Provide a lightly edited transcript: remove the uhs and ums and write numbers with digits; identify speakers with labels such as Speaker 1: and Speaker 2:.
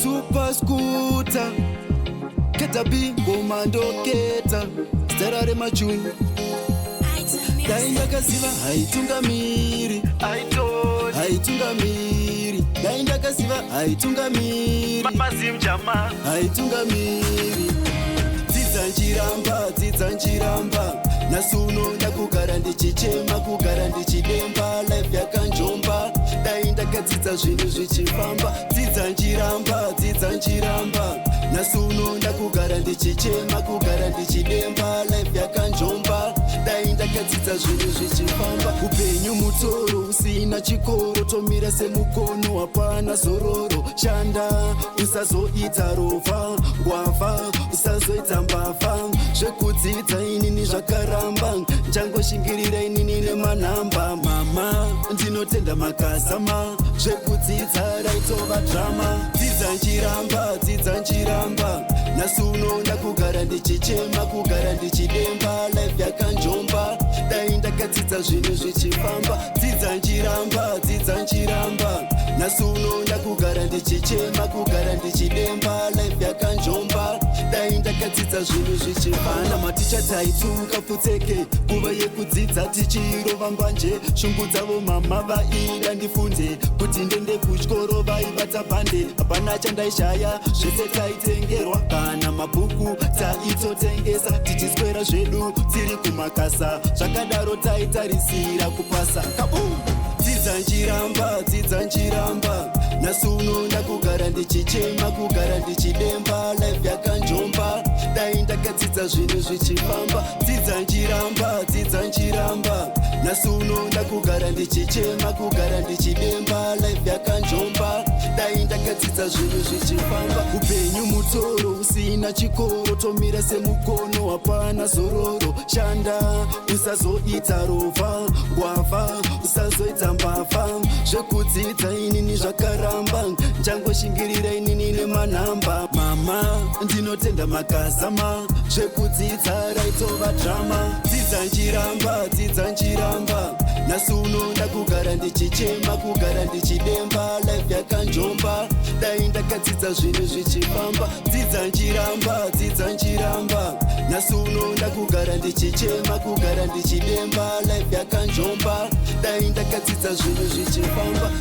Speaker 1: super scooter keta bingo mandoketa zera remajuni dai ndakaziva haitungamiri haitungamiri dai ndakaziva haitungamiri
Speaker 2: mazimjama
Speaker 1: haitungamiri dzidza njiramba nasuno ndakugara ndichichema kugara ndichidemba life yakanjomba dai ndakadzidza zvinhu zvichifamba dzidza njiramba nasuno ndakugara ndichichema kugara ndichidemba life yakanjomba dai ndakadzidza zvinhu zvichifamba upenyu mutoro usina chikoro tomira semukono hapana zororo shanda usazoita rova ngwavha usazoita mbavha zvekudzidza inini zvakaramba njangoshingirira inini nemanhamba mama ndinotenda makazama zvekudzidza raitova drama dzidza njiramba nasuno ndakugara ndichichema kugara ndichidemba life yakanjomba dai ndakadzidza zvinhu zvichifamba dzidza njiramba nasuno ndakugara ndichichema kugara ndichidemba life yakanjomba dai ndakadzidza zvinhu zvichifamba maticha taituka pfutseke nguva yekudzidza tichirova mbanje shungu dzavo mama vaida ndifunde kuti ndende kuchikoro vaivata bhande hapana chandaishaya zvese taitengerwa kana mabhuku taitotengesa tichiswera zvedu tiri kumakasa zvakadaro taitarisira kupasa kabum dzidza njiramba nasuno ndakugara ndichichema kugara ndichidemba life yakanjomba dai ndakadzidza zvinhu zvichifamba dzidza njiramba nasuno ndakugara ndichichema kugara ndichidemba life yakanjomba dai ndakadzidza zvinhu zvichifamba upenyu mutoro usina chikoro tomira semukono hapana zororo shanda usazoita rova ngwavha usazoita mbavha zvekudzidza inini zvakaramba njangoshingirira inini nemanhamba mama ndinotenda makazama zvekudzidza raitova drama dzidza njiramba nasuno ndakugara ndichichema kugara ndichidemba life yakanjomba dai ndakadzidza zvinhu zvichifamba dzidza njiramba nasuno ndakugara ndichichema kugara ndichidemba life yakanjomba dai ndakadzidza zvinhu zvichifamba